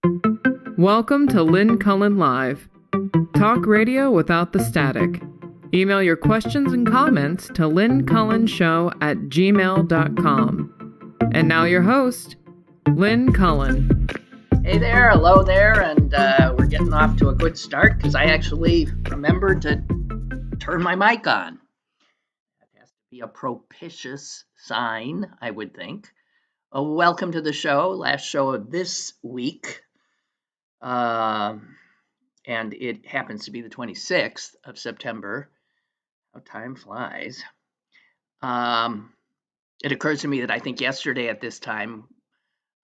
Welcome to Lynn Cullen Live. Talk radio without the static. Email your questions and comments to lynncullenshow@gmail.com. And now your host, Lynn Cullen. Hey there, hello there, and we're getting off to a good start because I actually remembered to turn my mic on. That has to be a propitious sign, I would think. Welcome to the show, last show of this week. And it happens to be the 26th of September. How time flies. It occurs to me that I think yesterday at this time,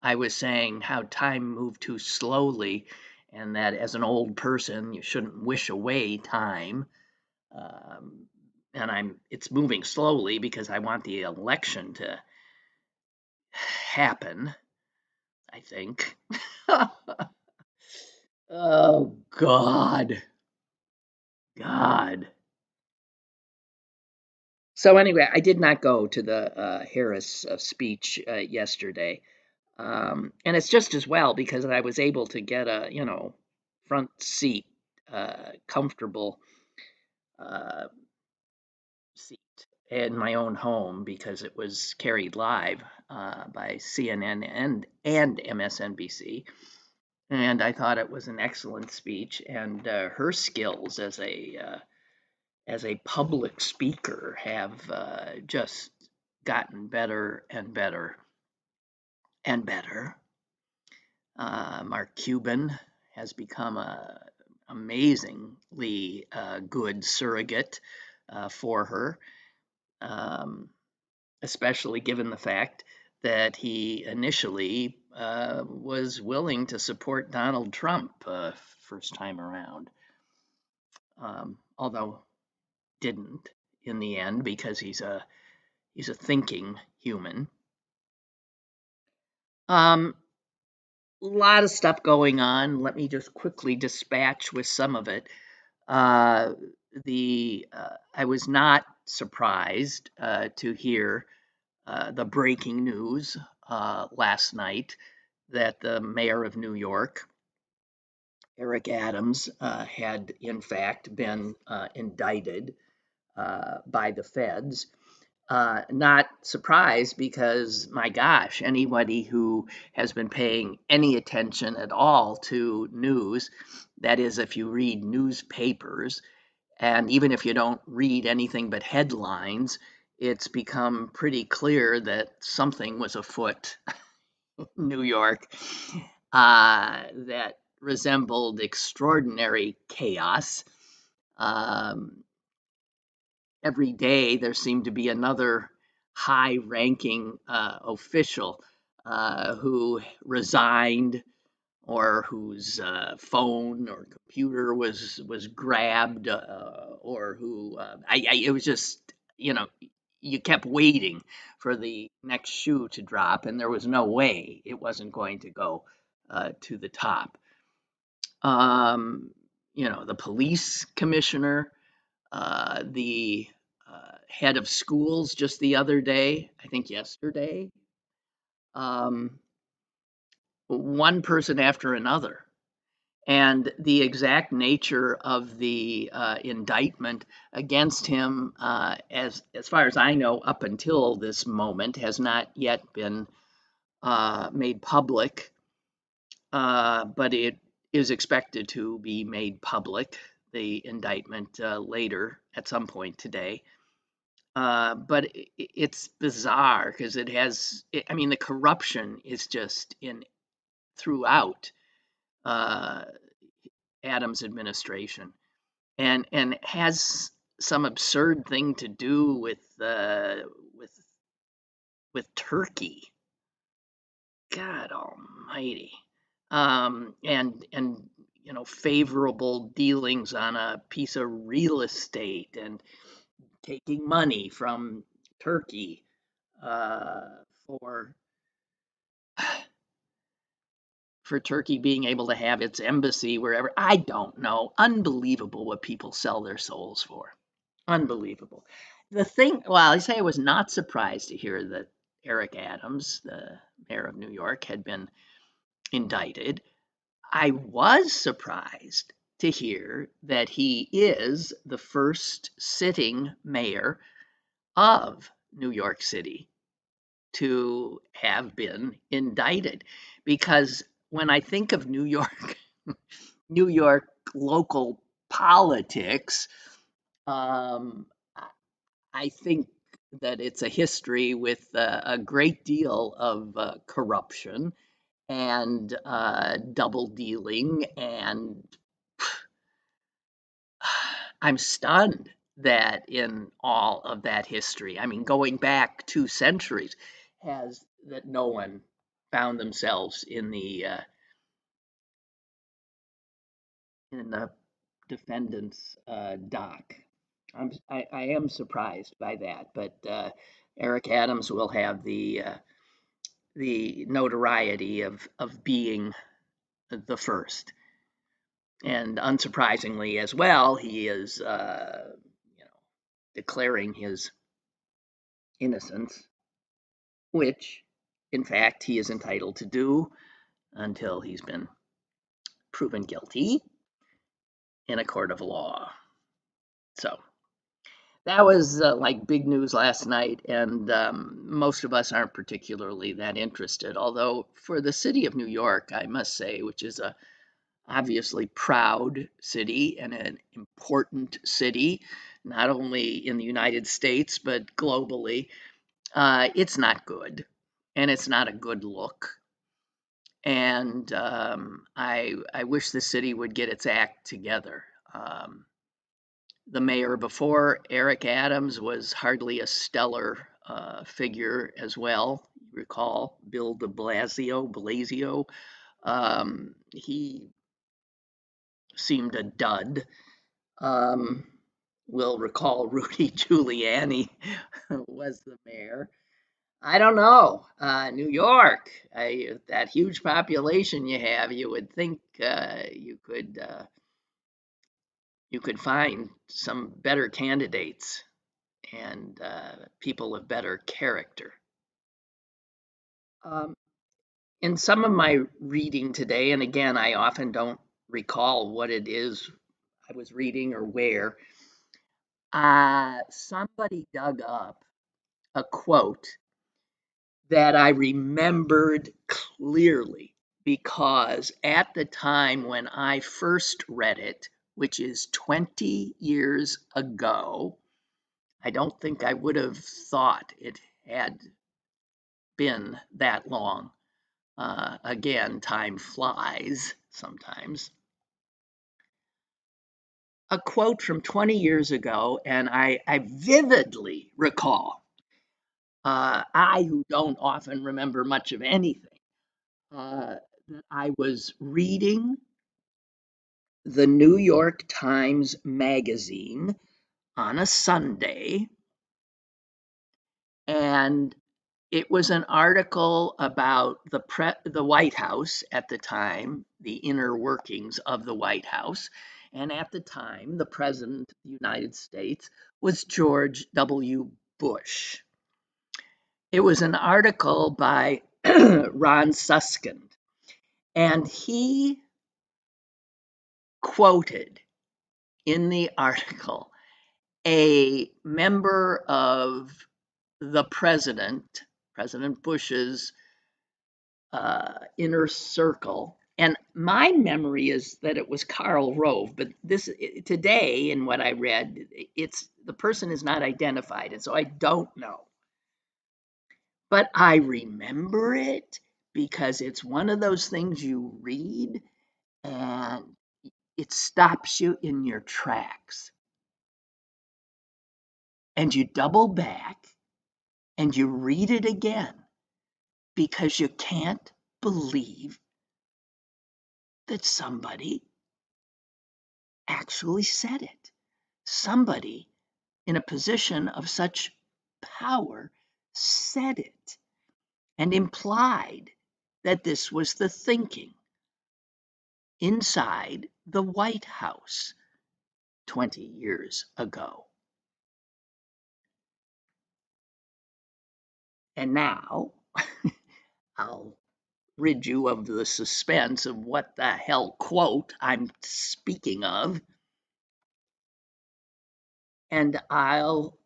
I was saying how time moved too slowly and that as an old person, you shouldn't wish away time. And it's moving slowly because I want the election to happen, I think. Oh, God. So anyway, I did not go to the Harris speech yesterday. And it's just as well because I was able to get a, front seat, comfortable seat in my own home because it was carried live by CNN and MSNBC. And I thought it was an excellent speech, and her skills as a public speaker have just gotten better and better and better. Mark Cuban has become a amazingly good surrogate for her, especially given the fact that he initially was willing to support Donald Trump first time around, although didn't in the end because he's a thinking human. Lot of stuff going on. Let me just quickly dispatch with some of it. I was not surprised to hear the breaking news last night that the mayor of New York, Eric Adams, had in fact been indicted by the feds. Not surprised because, my gosh, anybody who has been paying any attention at all to news, that is, if you read newspapers, and even if you don't read anything but headlines, it's become pretty clear that something was afoot in New York that resembled extraordinary chaos. Every day there seemed to be another high-ranking official who resigned or whose phone or computer was grabbed, or who it was just, you kept waiting for the next shoe to drop, and there was no way it wasn't going to go to the top. The police commissioner, the head of schools just the other day, I think yesterday, one person after another. And the exact nature of the indictment against him, as far as I know, up until this moment, has not yet been made public, but it is expected to be made public, the indictment, later at some point today. But it's bizarre because the corruption is just throughout Adams' administration, and has some absurd thing to do with Turkey. God Almighty, and favorable dealings on a piece of real estate and taking money from Turkey for Turkey being able to have its embassy wherever. I don't know. Unbelievable what people sell their souls for. Unbelievable. I say I was not surprised to hear that Eric Adams, the mayor of New York, had been indicted. I was surprised to hear that he is the first sitting mayor of New York City to have been indicted. Because when I think of New York, New York local politics, um, I think that it's a history with a great deal of corruption and double dealing. And I'm stunned that in all of that history, I mean, going back 2 centuries, has that no one found themselves in the defendant's dock. I am surprised by that, but Eric Adams will have the notoriety of being the first. And unsurprisingly as well, he is declaring his innocence, which in fact he is entitled to do until he's been proven guilty in a court of law. So that was like big news last night, and most of us aren't particularly that interested. Although for the city of New York, I must say, which is a obviously proud city and an important city, not only in the United States but globally, it's not good, and it's not a good look. And I wish the city would get its act together. The mayor before, Eric Adams, was hardly a stellar figure as well. You recall Bill de Blasio. He seemed a dud. Um, we'll recall Rudy Giuliani was the mayor. I don't know. New York, that huge population you have, you would think you could find some better candidates and people of better character. Um, in some of my reading today, and again, I often don't recall what it is I was reading or where, somebody dug up a quote that I remembered clearly because at the time when I first read it, which is 20 years ago, I don't think I would have thought it had been that long. Again, time flies sometimes. A quote from 20 years ago, and I vividly recall, I who don't often remember much of anything, that I was reading the New York Times Magazine on a Sunday, and it was an article about the White House at the time, the inner workings of the White House. And at the time, the President of the United States was George W. Bush. It was an article by Ron Suskind, and he quoted in the article a member of the President Bush's inner circle. And my memory is that it was Karl Rove, but this today in what I read, it's the person is not identified, and so I don't know. But I remember it because it's one of those things you read and it stops you in your tracks. And you double back and you read it again because you can't believe that somebody actually said it. Somebody in a position of such power said it and implied that this was the thinking inside the White House 20 years ago. And now I'll rid you of the suspense of what the hell quote I'm speaking of, and I'll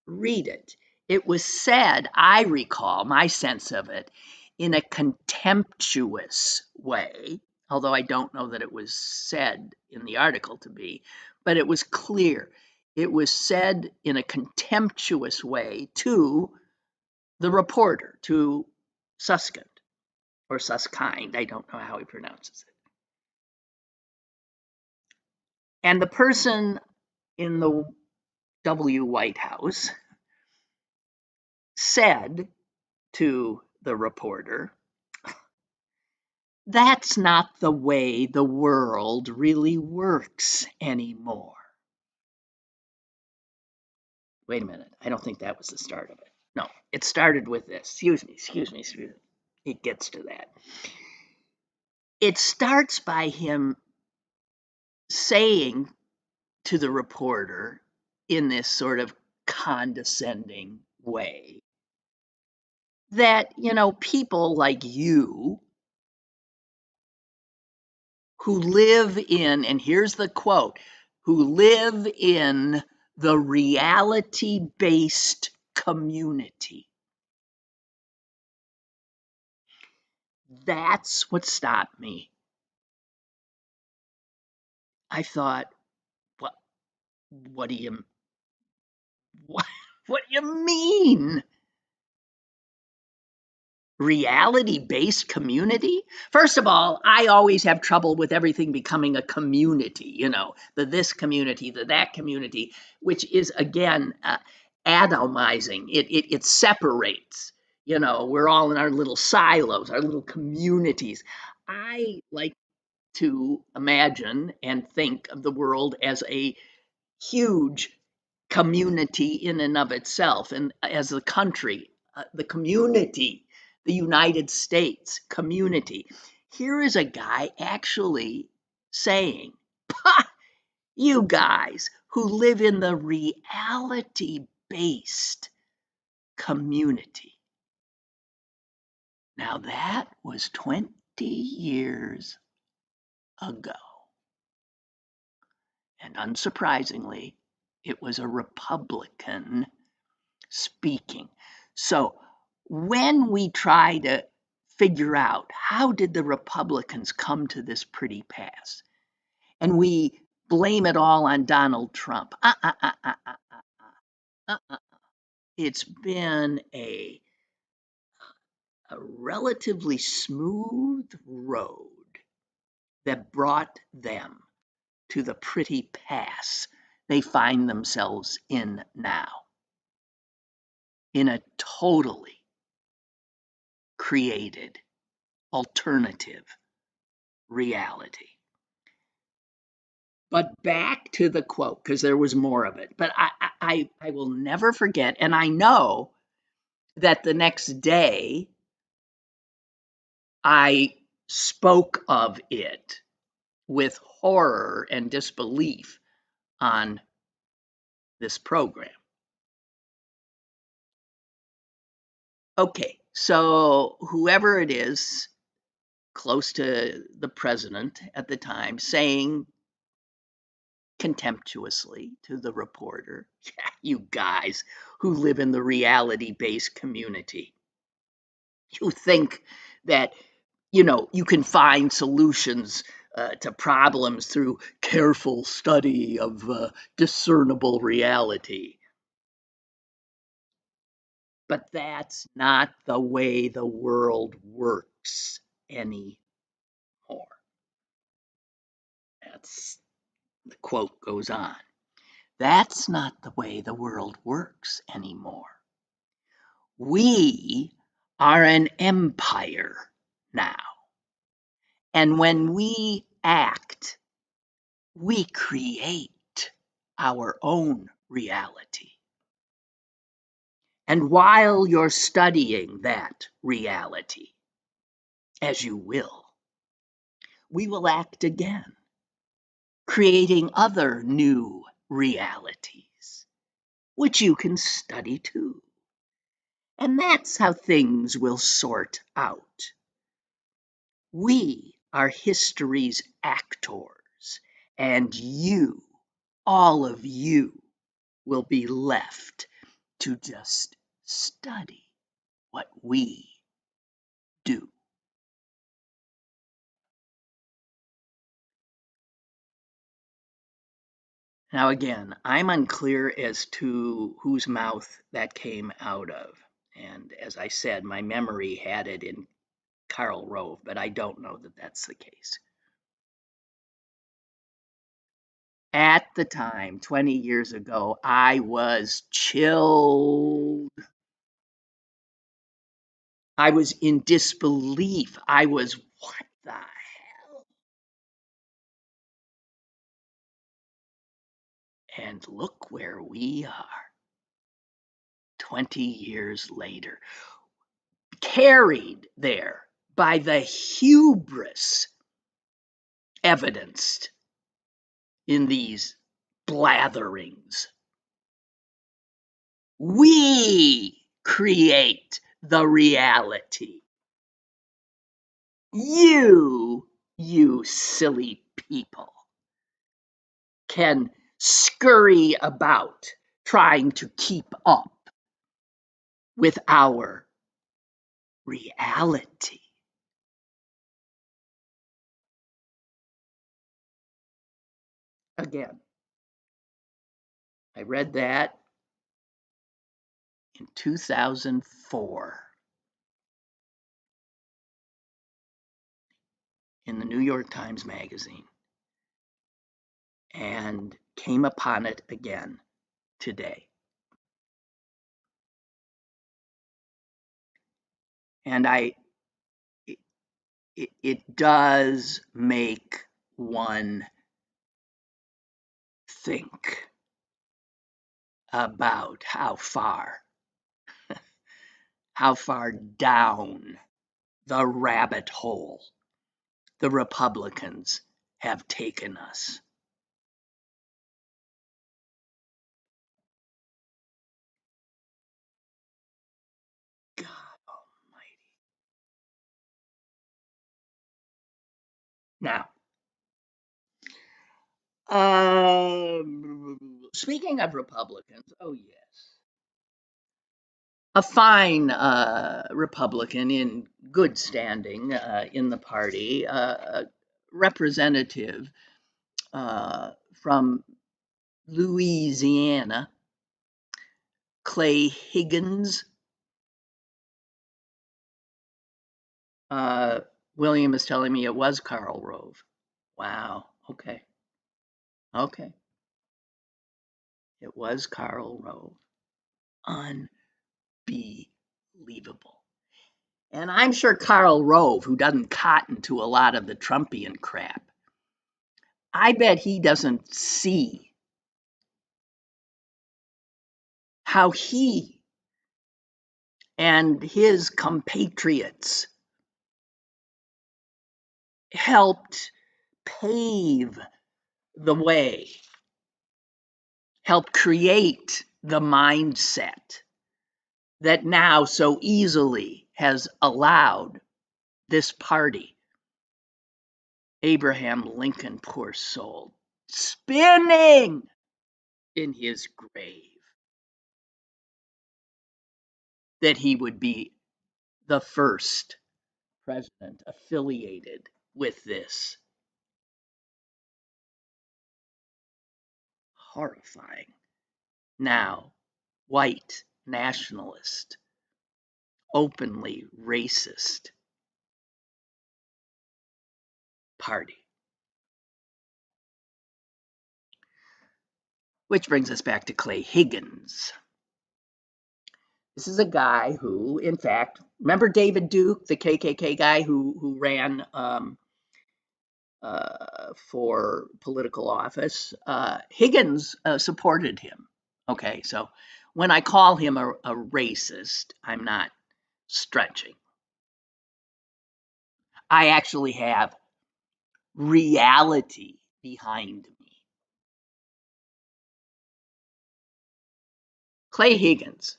read it. It was said, I recall my sense of it, in a contemptuous way, although I don't know that it was said in the article to be, but it was clear. It was said in a contemptuous way to the reporter, to Suskind, or Suskind, I don't know how he pronounces it. And the person in the W. White House said to the reporter, that's not the way the world really works anymore. Wait a minute. I don't think that was the start of it. No, it started with this. Excuse me. It gets to that. It starts by him saying to the reporter in this sort of condescending way that, people like you who live in, and here's the quote, who live in the reality-based community. That's what stopped me. I thought, what do you mean? Reality-based community? First of all, I always have trouble with everything becoming a community, the this community, the that community, which is, again, atomizing. It separates. We're all in our little silos, our little communities. I like to imagine and think of the world as a huge community in and of itself, and as a country, the community, the United States community. Here is a guy actually saying, you guys who live in the reality-based community. Now that was 20 years ago. And unsurprisingly, it was a Republican speaking. So when we try to figure out how did the Republicans come to this pretty pass, and we blame it all on Donald Trump, it's been a relatively smooth road that brought them to the pretty pass they find themselves in now, in a totally created alternative reality. But back to the quote, because there was more of it. But I will never forget, and I know that the next day I spoke of it with horror and disbelief on this program. Okay, so whoever it is close to the president at the time saying contemptuously to the reporter, you guys who live in the reality-based community, you think that, you can find solutions to problems through careful study of discernible reality. But that's not the way the world works anymore. That's, the quote goes on. That's not the way the world works anymore. We are an empire now. And when we act, we create our own reality. And while you're studying that reality, as you will, we will act again, creating other new realities, which you can study too. And that's how things will sort out. We are history's actors, and you, all of you, will be left to just study what we do. Now, again, I'm unclear as to whose mouth that came out of. And as I said, my memory had it in Karl Rove, but I don't know that that's the case. At the time, 20 years ago, I was chilled. I was in disbelief. I was, what the hell? And look where we are 20 years later, carried there by the hubris evidenced in these blatherings. We create the reality. You silly people, can scurry about trying to keep up with our reality. Again, I read that in 2004 in the New York Times Magazine and came upon it again today. And it does make one think about how far down the rabbit hole the Republicans have taken us. God almighty. Now, speaking of Republicans, oh yes, a fine Republican in good standing in the party, representative from Louisiana, Clay Higgins. William is telling me it was Karl Rove. Wow. Okay. It was Karl Rove. Unbelievable. And I'm sure Karl Rove, who doesn't cotton to a lot of the Trumpian crap, I bet he doesn't see how he and his compatriots helped pave the way, helped create the mindset that now so easily has allowed this party, Abraham Lincoln, poor soul, spinning in his grave, that he would be the first president affiliated with this. Horrifying. Now, white nationalist, openly racist party. Which brings us back to Clay Higgins. This is a guy who, in fact, remember David Duke, the KKK guy who ran for political office? Higgins supported him. Okay, so when I call him a racist, I'm not stretching. I actually have reality behind me. Clay Higgins,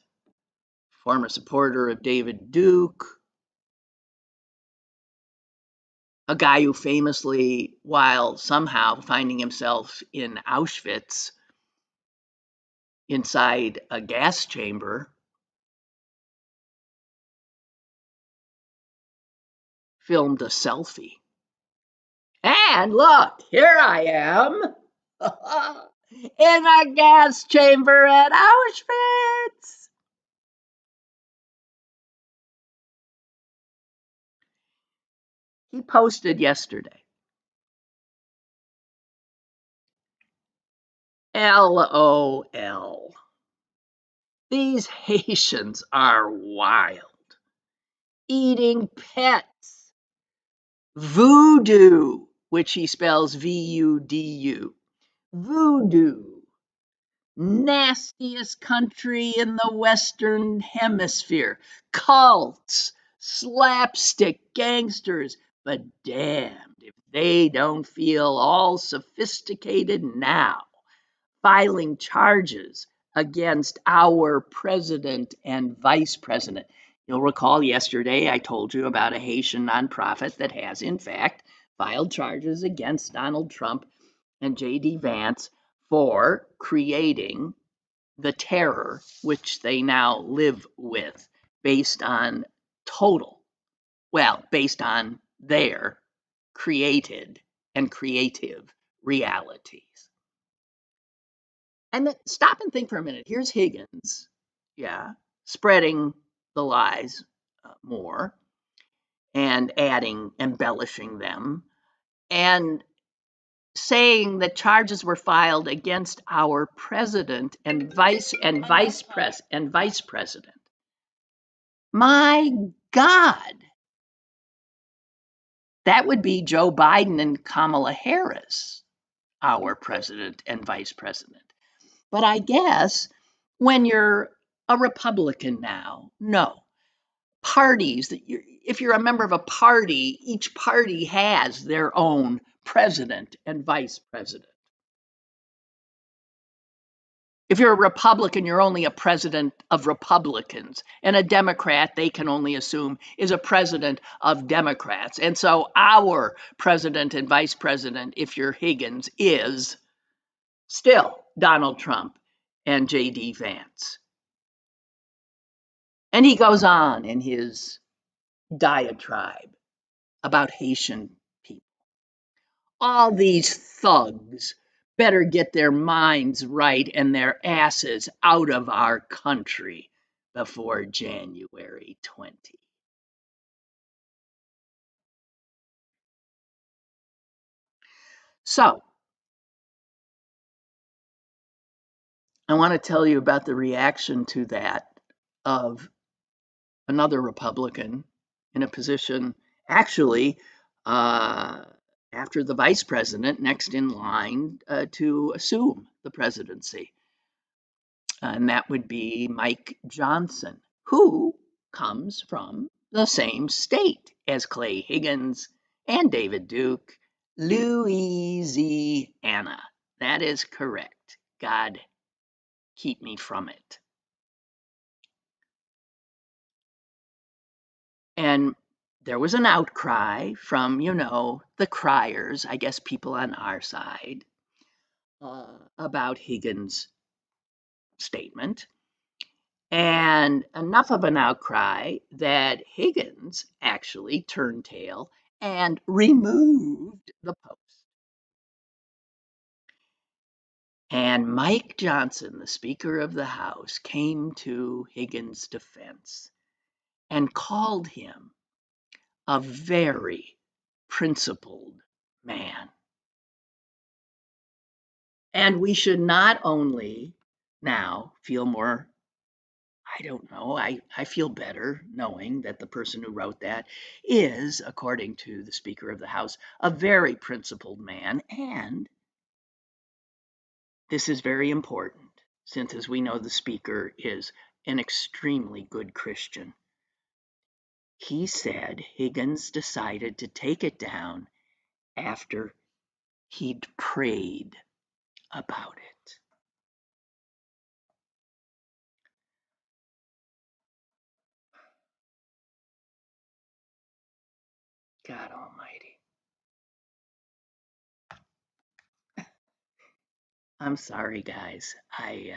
former supporter of David Duke, a guy who famously, while somehow finding himself in Auschwitz inside a gas chamber, filmed a selfie. And look, here I am in a gas chamber at Auschwitz. He posted yesterday. LOL. These Haitians are wild. Eating pets. Voodoo, which he spells VUDU. Voodoo. Nastiest country in the Western Hemisphere. Cults, slapstick gangsters, but damned if they don't feel all sophisticated now, filing charges against our president and vice president. You'll recall yesterday I told you about a Haitian nonprofit that has, in fact, filed charges against Donald Trump and J.D. Vance for creating the terror which they now live with based on based on their created and creative realities. And then stop and think for a minute. Here's Higgins, spreading the lies more and embellishing them, and saying that charges were filed against our president and vice president. My God, that would be Joe Biden and Kamala Harris, our president and vice president. But I guess when you're a Republican now, no. Parties if you're a member of a party, each party has their own president and vice president. If you're a Republican, you're only a president of Republicans, and a Democrat, they can only assume, is a president of Democrats. And so our president and vice president, if you're Higgins, is still Donald Trump and J.D. Vance. And he goes on in his diatribe about Haitian people. All these thugs better get their minds right and their asses out of our country before January 20. So, I want to tell you about the reaction to that of another Republican in a position, actually, after the vice president, next in line to assume the presidency. And that would be Mike Johnson, who comes from the same state as Clay Higgins and David Duke, Louisiana. That is correct. God keep me from it. And there was an outcry from, the criers, I guess people on our side, about Higgins' statement. And enough of an outcry that Higgins actually turned tail and removed the post. And Mike Johnson, the Speaker of the House, came to Higgins' defense and called him a very principled man. And we should not only now feel more, I don't know, I feel better knowing that the person who wrote that is, according to the Speaker of the House, a very principled man. And this is very important, since, as we know, the Speaker is an extremely good Christian. He said Higgins decided to take it down after he'd prayed about it. God Almighty. I'm sorry, guys. I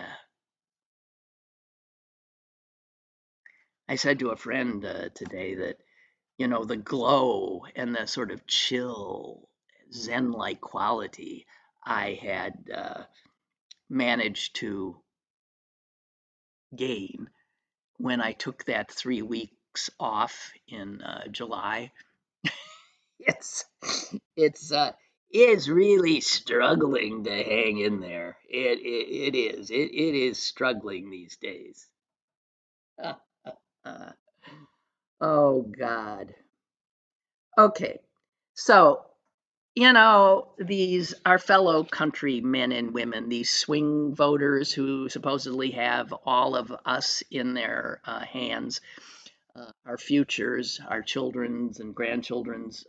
said to a friend today that, the glow and the sort of chill, Zen-like quality I had managed to gain when I took that 3 weeks off in July. It's it's is really struggling to hang in there. It is struggling these days. Oh God. Okay. So, these our fellow countrymen and women, these swing voters who supposedly have all of us in their hands, our futures, our children's and grandchildren's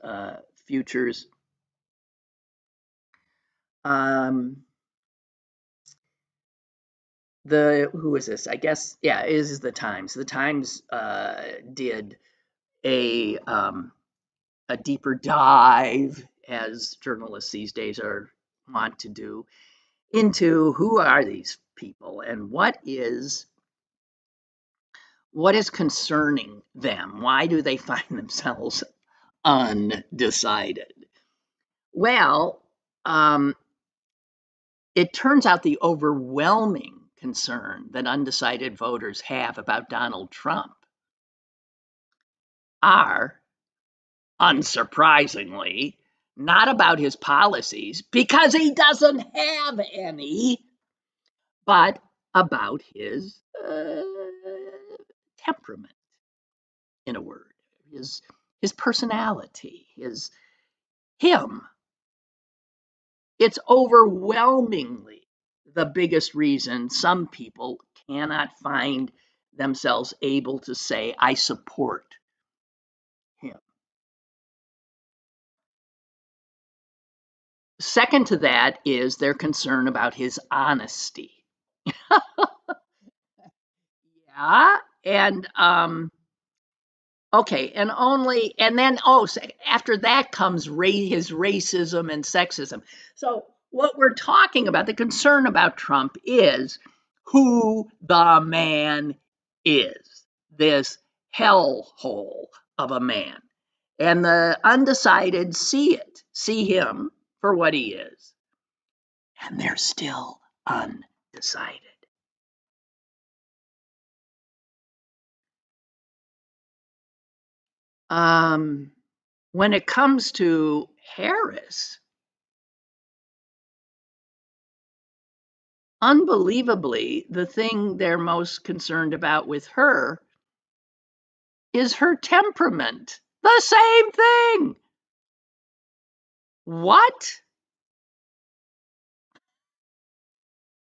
futures. Um, the Who is this? I guess yeah, it is the Times. The Times did a um, a deeper dive, as journalists these days are want to do, into who are these people and what is concerning them. Why do they find themselves undecided? Well, it turns out the overwhelming concern that undecided voters have about Donald Trump are, unsurprisingly, not about his policies, because he doesn't have any, but about his temperament, in a word, his personality, him. It's overwhelmingly the biggest reason some people cannot find themselves able to say, I support him. Second to that is their concern about his honesty. Yeah. And okay, and then after that comes his racism and sexism. So what we're talking about, the concern about Trump, is who the man is, this hellhole of a man. And the undecided see him for what he is, and they're still undecided. When it comes to Harris, unbelievably, the thing they're most concerned about with her is her temperament. The same thing. What?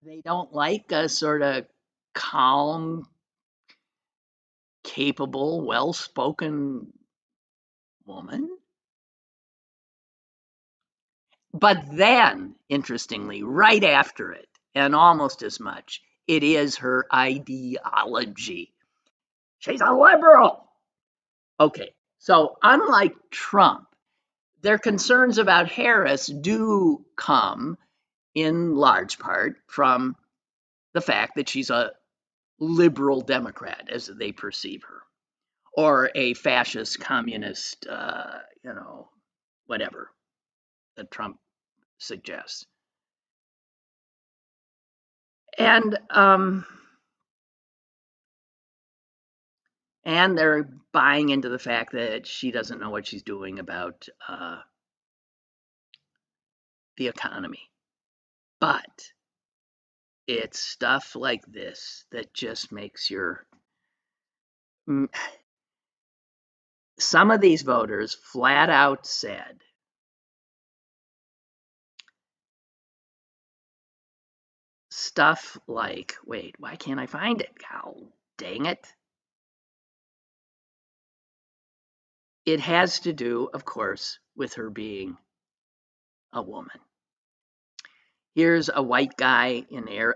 They don't like a sort of calm, capable, well spoken woman? But then, interestingly, right after it, and almost as much, it is her ideology. She's a liberal. Okay, so unlike Trump, their concerns about Harris do come in large part from the fact that she's a liberal Democrat, as they perceive her, or a fascist communist, whatever that Trump suggests. And they're buying into the fact that she doesn't know what she's doing about the economy. But it's stuff like this that just makes some of these voters flat out said, stuff like, wait, why can't I find it? Oh, dang it. It has to do, of course, with her being a woman. Here's a white guy,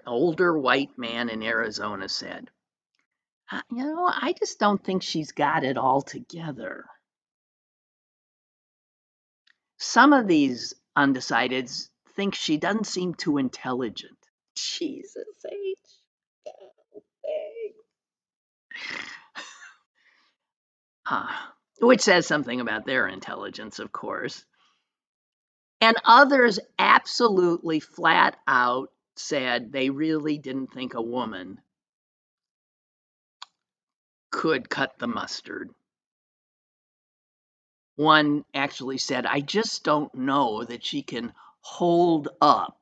older white man in Arizona said, I just don't think she's got it all together. Some of these undecideds think she doesn't seem too intelligent. Jesus H. Which says something about their intelligence, of course. And others absolutely flat out said they really didn't think a woman could cut the mustard. One actually said, I just don't know that she can hold up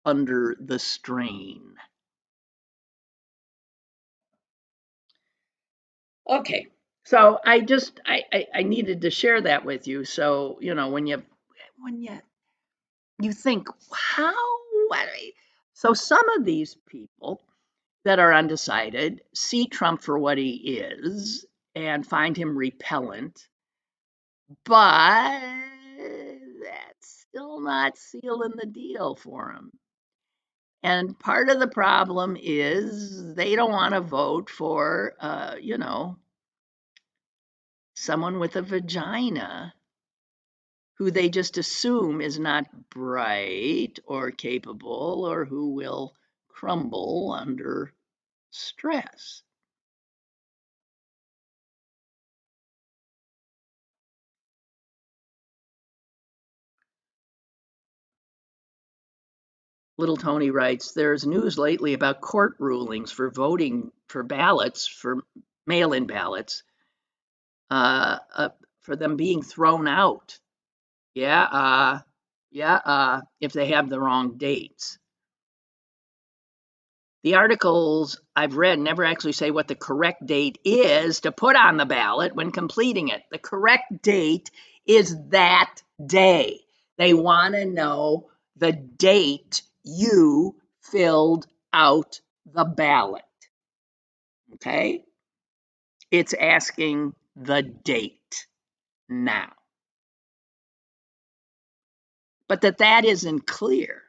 under the strain. Okay, so I needed to share that with you. So, you know, when you think, how, so some of these people that are undecided see Trump for what he is and find him repellent, but that's still not sealing the deal for him. And part of the problem is they don't want to vote for, someone with a vagina who they just assume is not bright or capable or who will crumble under stress. Little Tony writes, there's news lately about court rulings for voting for ballots, for mail-in ballots, for them being thrown out. If they have the wrong dates. The articles I've read never actually say what the correct date is to put on the ballot when completing it. The correct date is that day. They want to know the date you filled out the ballot. Okay? It's asking the date now. But that isn't clear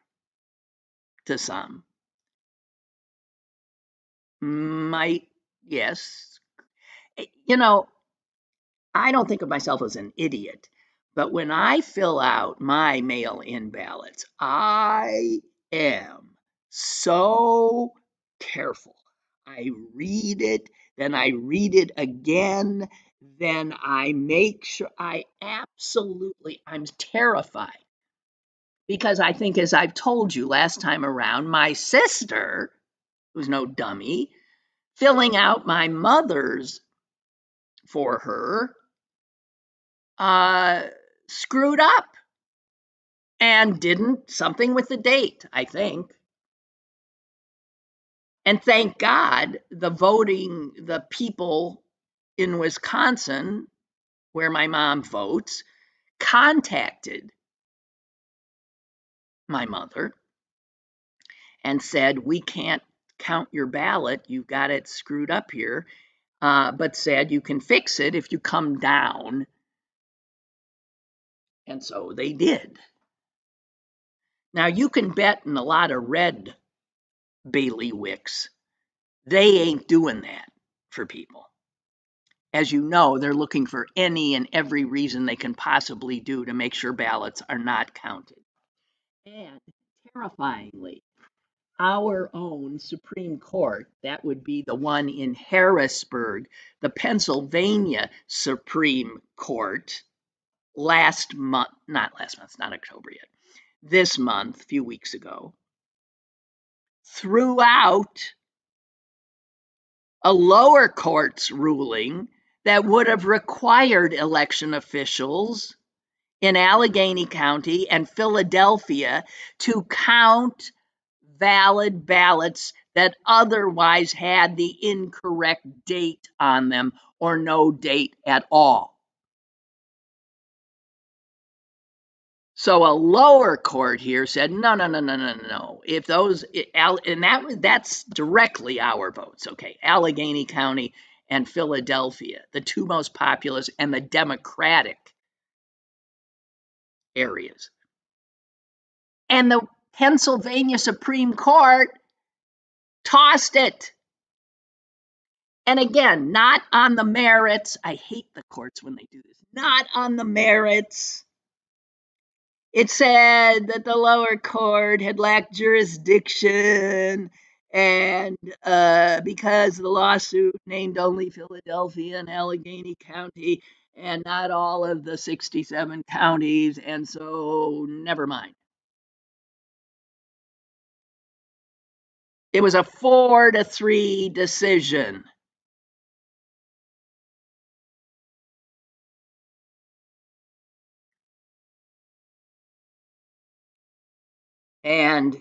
to some. Yes. You know, I don't think of myself as an idiot, but when I fill out my mail-in ballots, I am so careful. I read it, then I read it again, then I make sure I'm terrified. Because I think, as I've told you last time around, my sister, who's no dummy, filling out my mother's for her, screwed up and didn't something with the date, I think. And thank God the people in Wisconsin, where my mom votes, contacted my mother and said, we can't count your ballot. You've got it screwed up here, but said you can fix it if you come down. And so they did. Now, you can bet in a lot of red bailiwicks, they ain't doing that for people. As you know, they're looking for any and every reason they can possibly do to make sure ballots are not counted. And terrifyingly, our own Supreme Court, that would be the one in Harrisburg, the Pennsylvania Supreme Court, not October yet, this month, a few weeks ago, threw out a lower court's ruling that would have required election officials in Allegheny County and Philadelphia to count valid ballots that otherwise had the incorrect date on them or no date at all. So a lower court here said, no. If those, and that's directly our votes, okay? Allegheny County and Philadelphia, the two most populous and the Democratic areas. And the Pennsylvania Supreme Court tossed it. And again, not on the merits. I hate the courts when they do this. Not on the merits. It said that the lower court had lacked jurisdiction, and because the lawsuit named only Philadelphia and Allegheny County and not all of the 67 counties, and so never mind. It was a 4-3 decision. And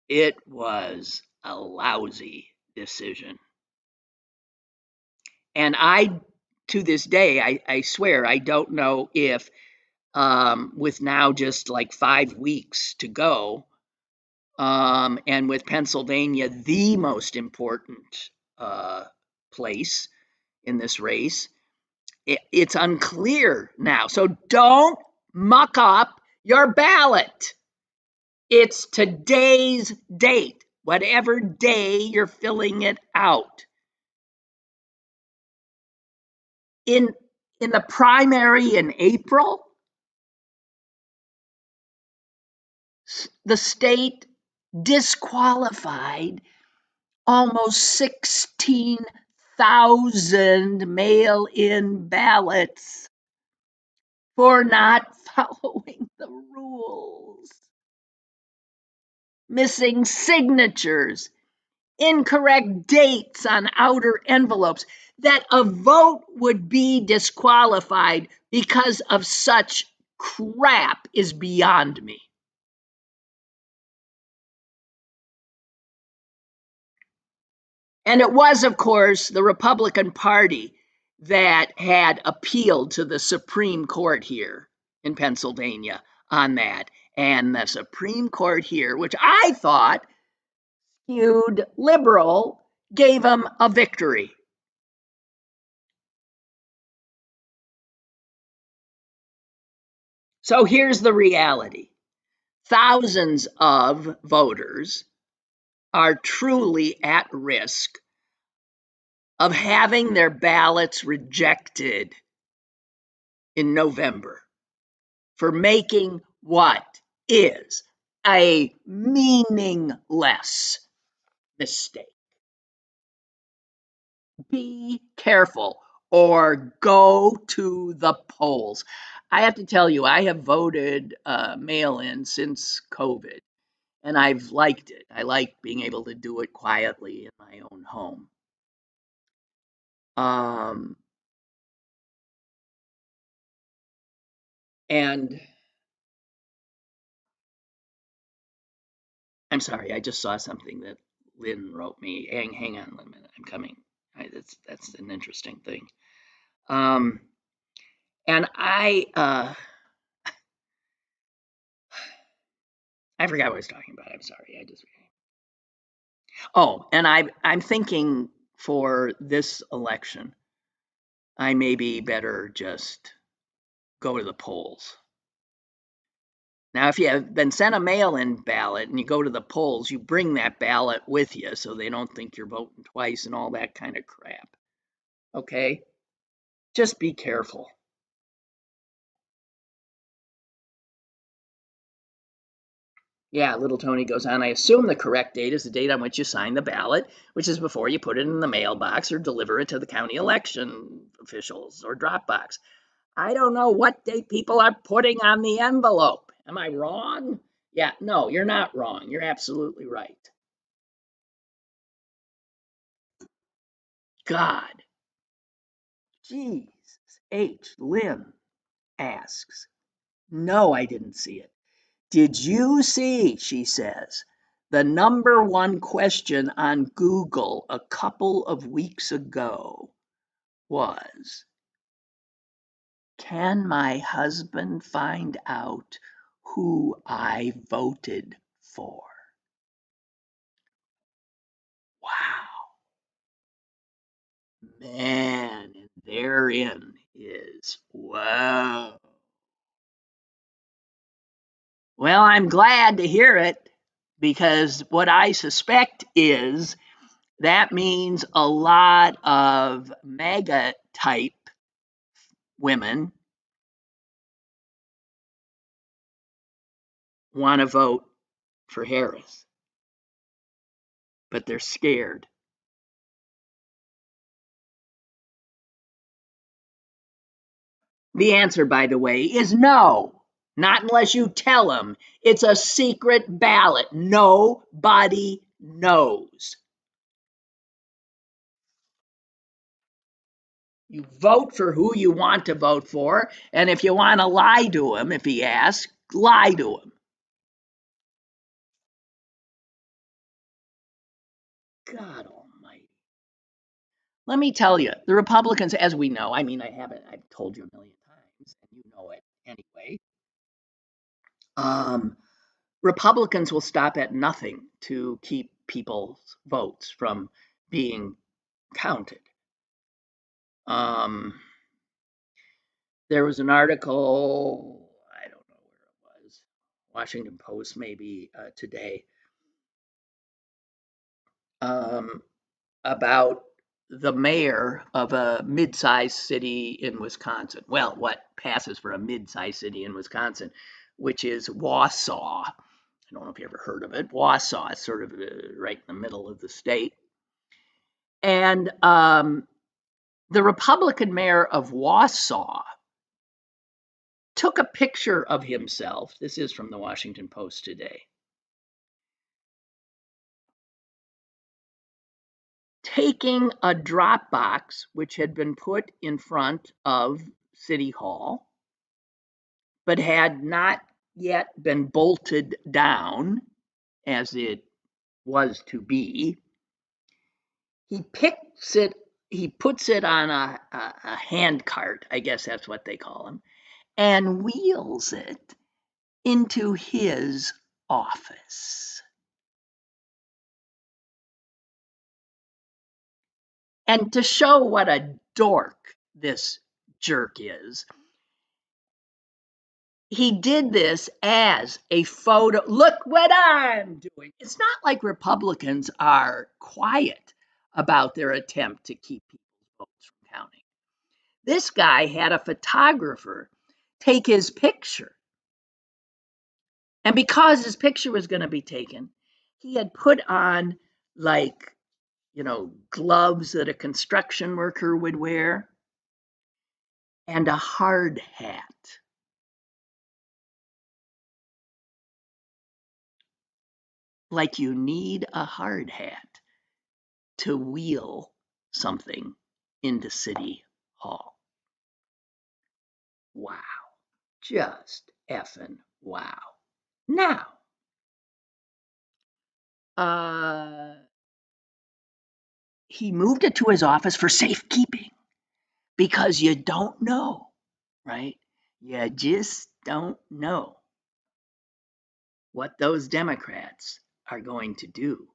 it was a lousy decision. And to this day, I swear, I don't know if, with now just like 5 weeks to go, and with Pennsylvania the most important place in this race, it's unclear now. So don't muck up your ballot. It's today's date, whatever day you're filling it out. In the primary in April, the state disqualified almost 16,000 mail-in ballots for not following the rules. Missing signatures, incorrect dates on outer envelopes, that a vote would be disqualified because of such crap is beyond me. And it was, of course, the Republican Party that had appealed to the Supreme Court here in Pennsylvania on that. And the Supreme Court here, which I thought skewed liberal, gave them a victory. So here's the reality. Thousands of voters are truly at risk of having their ballots rejected in November for making what is a meaningless mistake. Be careful or go to the polls. I have to tell you, I have voted mail-in since COVID, and I've liked it. I like being able to do it quietly in my own home. And I'm sorry, I just saw something that Lynn wrote me. Hang on a minute, I'm coming. That's an interesting thing. And I forgot what I was talking about. I'm sorry. And I'm thinking for this election, I maybe better just go to the polls. Now, if you have been sent a mail-in ballot and you go to the polls, you bring that ballot with you so they don't think you're voting twice and all that kind of crap. Okay? Just be careful. Yeah, little Tony goes on, I assume the correct date is the date on which you sign the ballot, which is before you put it in the mailbox or deliver it to the county election officials or drop box. I don't know what date people are putting on the envelope. Am I wrong? Yeah, no, you're not wrong. You're absolutely right. God. Jesus. H. Lynn asks. No, I didn't see it. Did you see, she says, the number one question on Google a couple of weeks ago was, can my husband find out who I voted for? Wow. Man, and therein is, whoa. Well, I'm glad to hear it, because what I suspect is that means a lot of MAGA type women want to vote for Harris, but they're scared. The answer, by the way, is no. Not unless you tell them it's a secret ballot. Nobody knows. You vote for who you want to vote for, and if you want to lie to him, if he asks, lie to him. God almighty. Let me tell you, the Republicans, as we know, I mean, I've told you a million times, and you know it anyway. Republicans will stop at nothing to keep people's votes from being counted. There was an article, I don't know where it was, Washington Post maybe today, about the mayor of a mid-sized city in Wisconsin. Well, what passes for a mid-sized city in Wisconsin, which is Wausau. I don't know if you ever heard of it. Wausau is sort of right in the middle of the state. And the Republican mayor of Wausau took a picture of himself. This is from the Washington Post today. Taking a drop box, which had been put in front of City Hall, but had not yet been bolted down as it was to be. He puts it on a hand cart, I guess that's what they call them, and wheels it into his office. And to show what a dork this jerk is, he did this as a photo. Look what I'm doing. It's not like Republicans are quiet about their attempt to keep people's votes from counting. This guy had a photographer take his picture. And because his picture was going to be taken, he had put on, like, gloves that a construction worker would wear and a hard hat. Like you need a hard hat to wheel something into City Hall. Wow. Just effing wow. Now, he moved it to his office for safekeeping because you don't know, right? You just don't know what those Democrats are going to do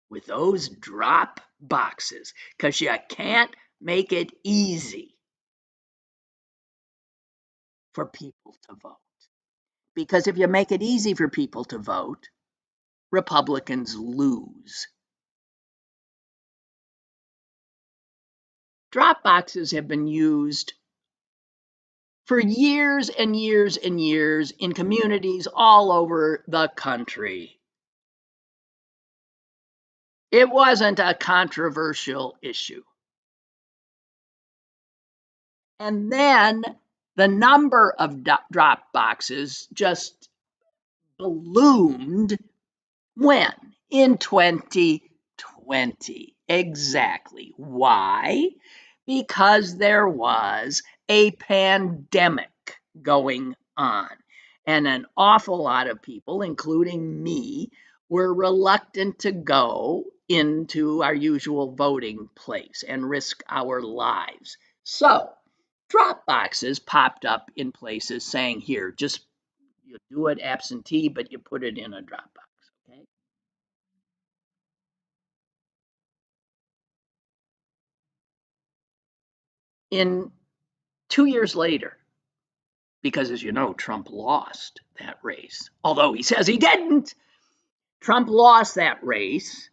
with those drop boxes, because you can't make it easy for people to vote. Because if you make it easy for people to vote, Republicans lose. Drop boxes have been used for years and years and years in communities all over the country. It wasn't a controversial issue. And then the number of drop boxes just ballooned when? In 2020. Exactly. Why? Because there was a pandemic going on. And an awful lot of people, including me, were reluctant to go into our usual voting place and risk our lives. So, drop boxes popped up in places saying, here, just you do it absentee, but you put it in a drop box. Okay. In 2 years later, because as you know, Trump lost that race, although he says he didn't. Trump lost that race.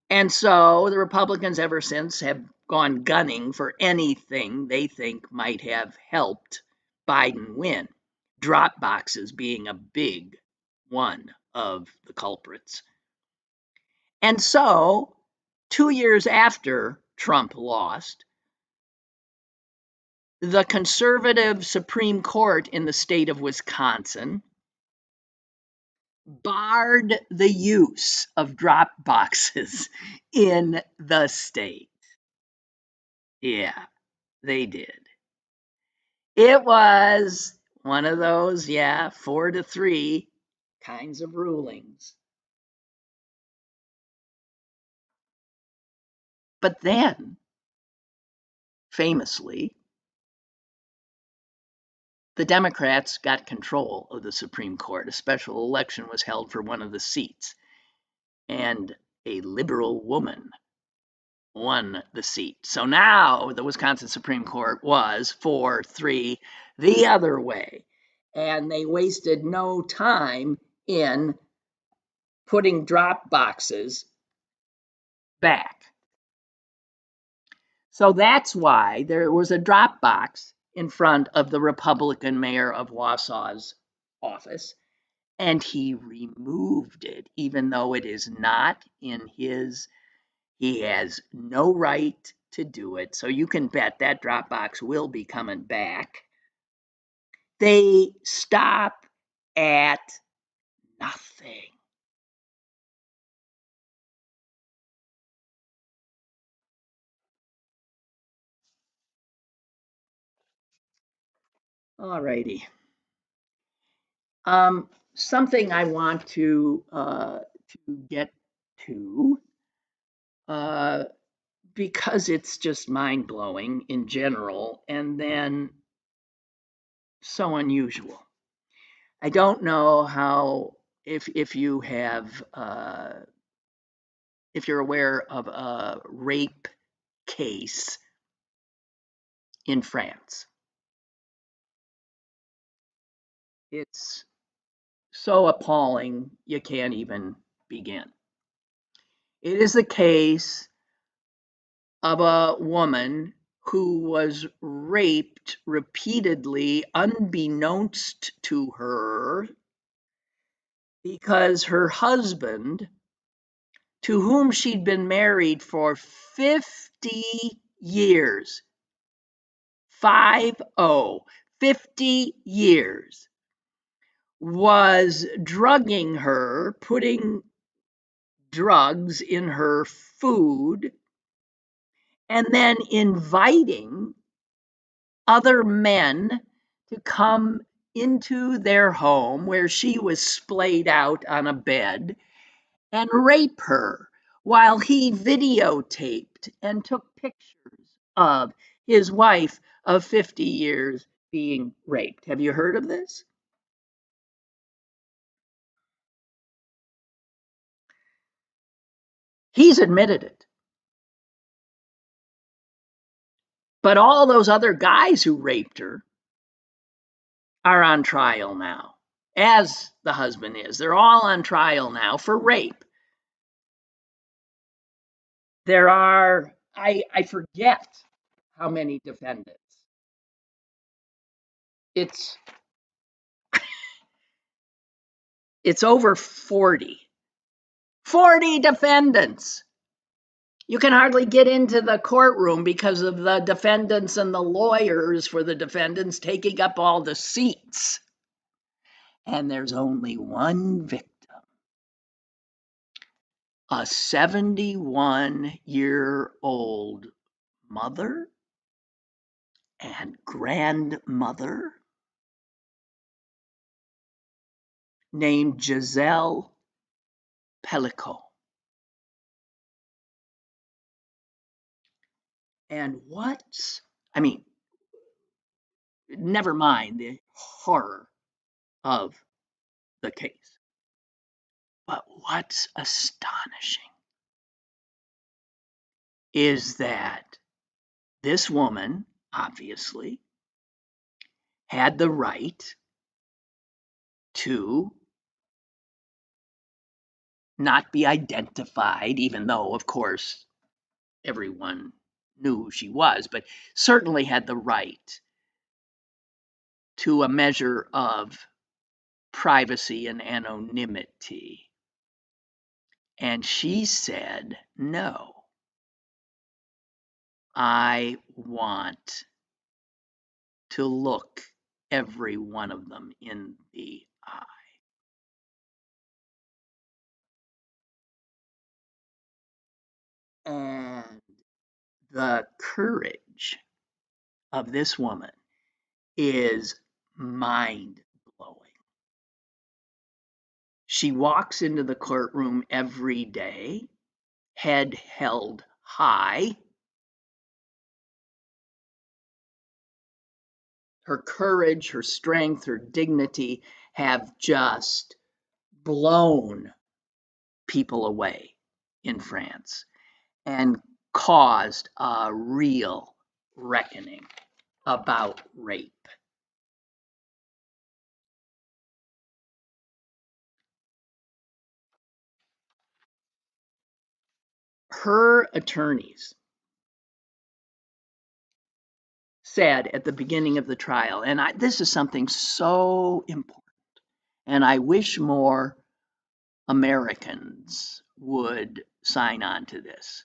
And so the Republicans ever since have gone gunning for anything they think might have helped Biden win, drop boxes being a big one of the culprits. And so, 2 years after Trump lost, the conservative Supreme Court in the state of Wisconsin barred the use of drop boxes in the state. Yeah, they did. It was one of those, 4-3 kinds of rulings. But then, famously, the Democrats got control of the Supreme Court. A special election was held for one of the seats, and a liberal woman won the seat. So now the Wisconsin Supreme Court was 4-3 the other way. And they wasted no time in putting drop boxes back. So that's why there was a drop box in front of the Republican mayor of Wausau's office, and he removed it, even though it is not in his, he has no right to do it. So you can bet that drop box will be coming back. They stop at nothing. All righty. Something I want to get to, because it's just mind blowing in general, and then so unusual. I don't know how if you have if you're aware of a rape case in France. It's so appalling you can't even begin. It is the case of a woman who was raped repeatedly, unbeknownst to her, because her husband, to whom she'd been married for 50 years, 50 years, was drugging her, putting drugs in her food, and then inviting other men to come into their home where she was splayed out on a bed and rape her while he videotaped and took pictures of his wife of 50 years being raped. Have you heard of this? He's admitted it. But all those other guys who raped her are on trial now, as the husband is. They're all on trial now for rape. There are, I forget how many defendants. It's over 40. 40 defendants. You can hardly get into the courtroom because of the defendants and the lawyers for the defendants taking up all the seats. And there's only one victim, a 71-year-old mother and grandmother named Gisèle Pelicot. And never mind the horror of the case. But what's astonishing is that this woman, obviously, had the right to not be identified, even though, of course, everyone knew who she was, but certainly had the right to a measure of privacy and anonymity. And she said, no, I want to look every one of them in the eye. And the courage of this woman is mind blowing. She walks into the courtroom every day, head held high. Her courage, her strength, her dignity have just blown people away in France and caused a real reckoning about rape. Her attorneys said at the beginning of the trial, and this is something so important, and I wish more Americans would sign on to this.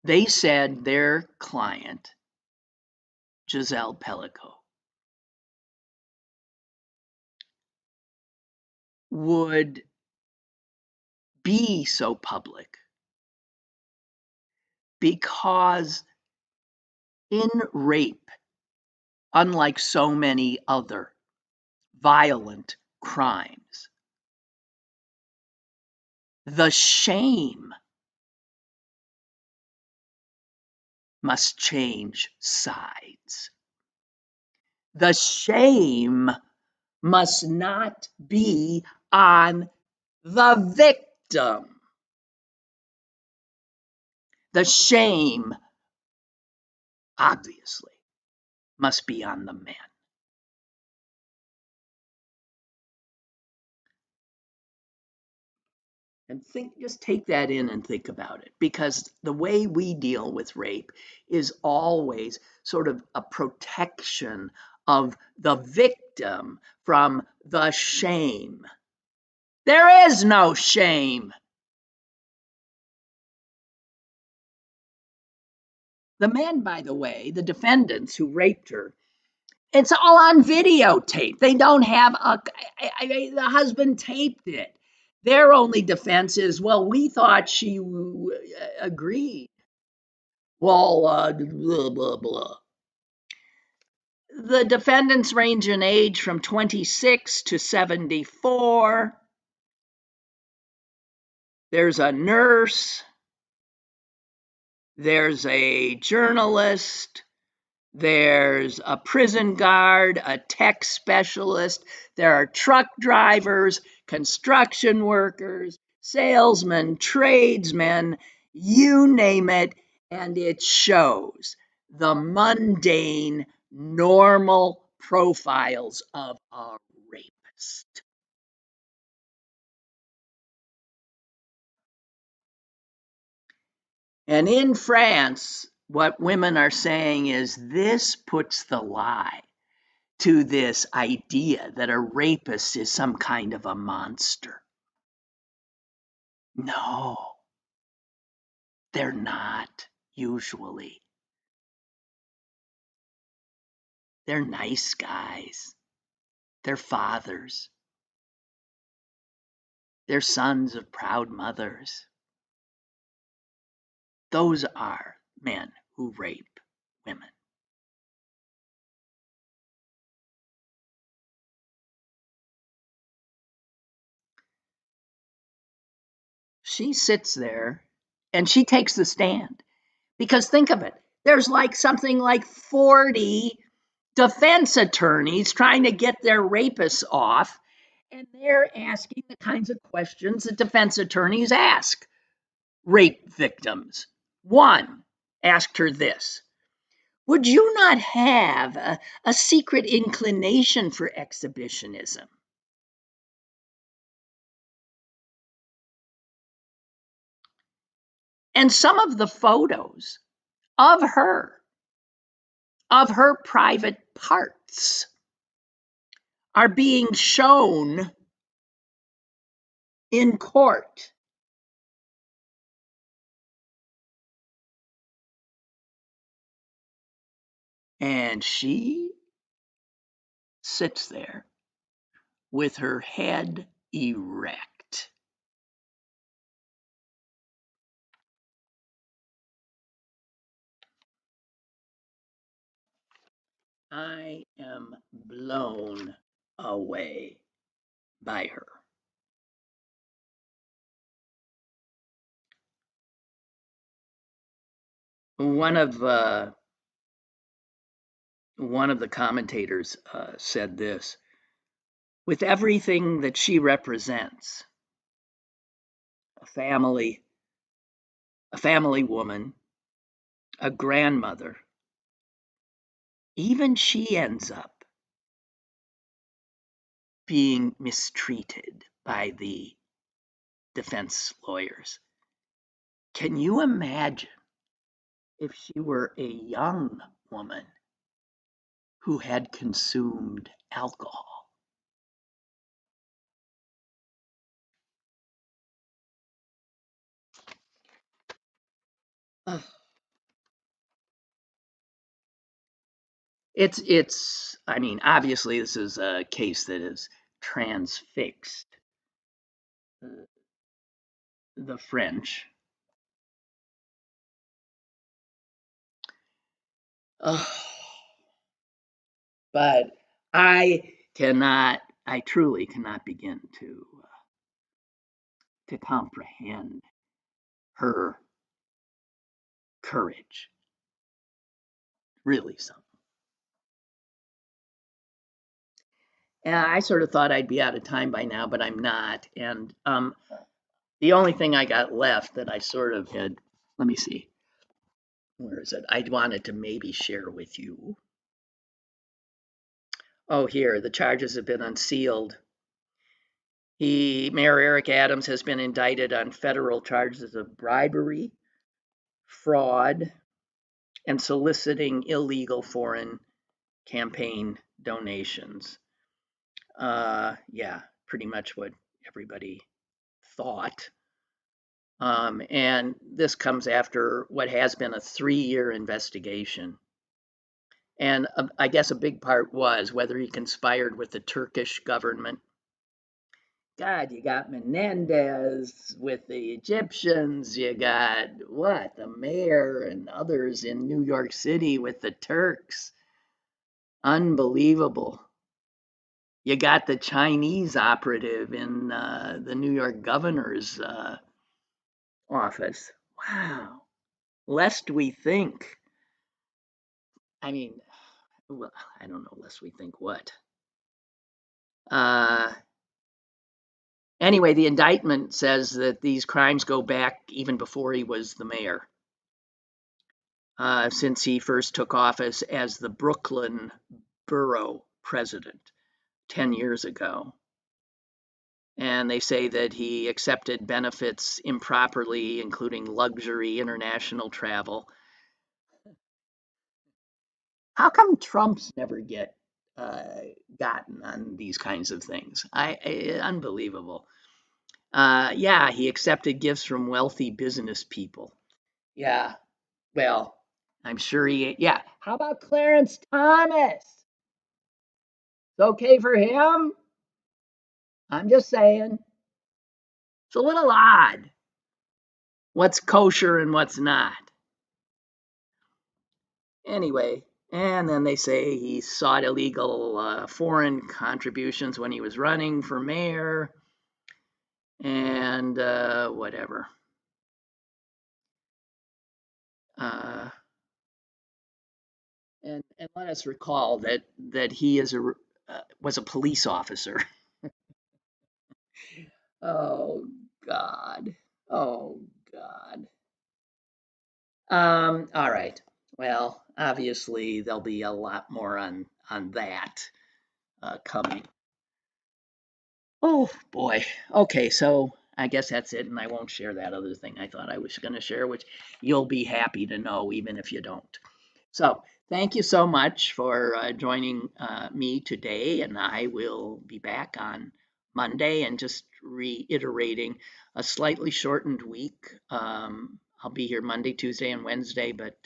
They said their client, Gisèle Pelicot, would be so public because in rape, unlike so many other violent crimes, the shame must change sides. The shame must not be on the victim. The shame, obviously, must be on the man. And just take that in and think about it, because the way we deal with rape is always sort of a protection of the victim from the shame. There is no shame. The men, by the way, the defendants who raped her, it's all on videotape. They don't have the husband taped it. Their only defense is, well, we thought she agreed. Well, blah, blah, blah. The defendants range in age from 26 to 74. There's a nurse. There's a journalist. There's a prison guard, a tech specialist. There are truck drivers, construction workers, salesmen, tradesmen, you name it, and it shows the mundane, normal profiles of a rapist. And in France, what women are saying is this puts the lie to this idea that a rapist is some kind of a monster. No, they're not usually. They're nice guys. They're fathers. They're sons of proud mothers. Those are men who rape women. She sits there and she takes the stand. Because think of it, there's like something like 40 defense attorneys trying to get their rapists off, and they're asking the kinds of questions that defense attorneys ask rape victims. One asked her this: would you not have a secret inclination for exhibitionism? And some of the photos of her of her private parts are being shown in court. And she sits there with her head erect. I am blown away by her. One of the commentators said this: with everything that she represents, a family woman, a grandmother, even she ends up being mistreated by the defense lawyers. Can you imagine if she were a young woman who had consumed alcohol? It's I mean, obviously this is a case that is transfixed the French. But I truly cannot begin to comprehend her courage. Really something. And I sort of thought I'd be out of time by now, but I'm not. And the only thing I got left that I sort of had, let me see, where is it? I wanted to maybe share with you. Oh, here, the charges have been unsealed. Mayor Eric Adams has been indicted on federal charges of bribery, fraud, and soliciting illegal foreign campaign donations. Yeah, pretty much what everybody thought. And this comes after what has been a 3-year investigation. And I guess a big part was whether he conspired with the Turkish government. God, you got Menendez with the Egyptians. You got the mayor and others in New York City with the Turks. Unbelievable. You got the Chinese operative in the New York governor's office. Wow. Lest we think. I mean, well, I don't know, lest we think what. Anyway, the indictment says that these crimes go back even before he was the mayor, since he first took office as the Brooklyn borough president 10 years ago. And they say that he accepted benefits improperly, including luxury international travel. How come Trump's never get gotten on these kinds of things? Unbelievable. Yeah, he accepted gifts from wealthy business people. Yeah, well, I'm sure yeah. How about Clarence Thomas? It's okay for him? I'm just saying. It's a little odd what's kosher and what's not. Anyway, and then they say he sought illegal foreign contributions when he was running for mayor and whatever. And let us recall that he was a police officer. Oh God. Oh God. All right. Well, obviously there'll be a lot more on that coming. Oh boy. Okay, so I guess that's it, and I won't share that other thing I thought I was going to share, which you'll be happy to know, even if you don't. So thank you so much for joining me today, and I will be back on Monday and just reiterating a slightly shortened week. I'll be here Monday, Tuesday, and Wednesday, but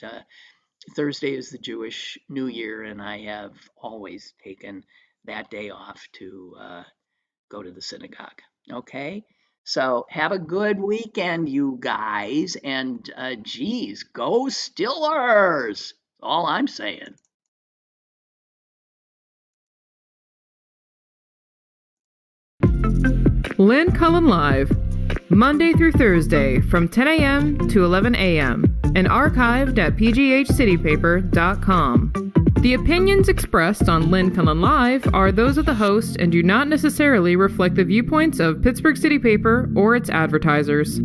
Thursday is the Jewish New Year, and I have always taken that day off to go to the synagogue. Okay? So have a good weekend, you guys. And geez, go Stillers! All I'm saying. Lynn Cullen Live, Monday through Thursday from 10 a.m. to 11 a.m. and archived at pghcitypaper.com. The opinions expressed on Lynn Cullen Live are those of the host and do not necessarily reflect the viewpoints of Pittsburgh City Paper or its advertisers.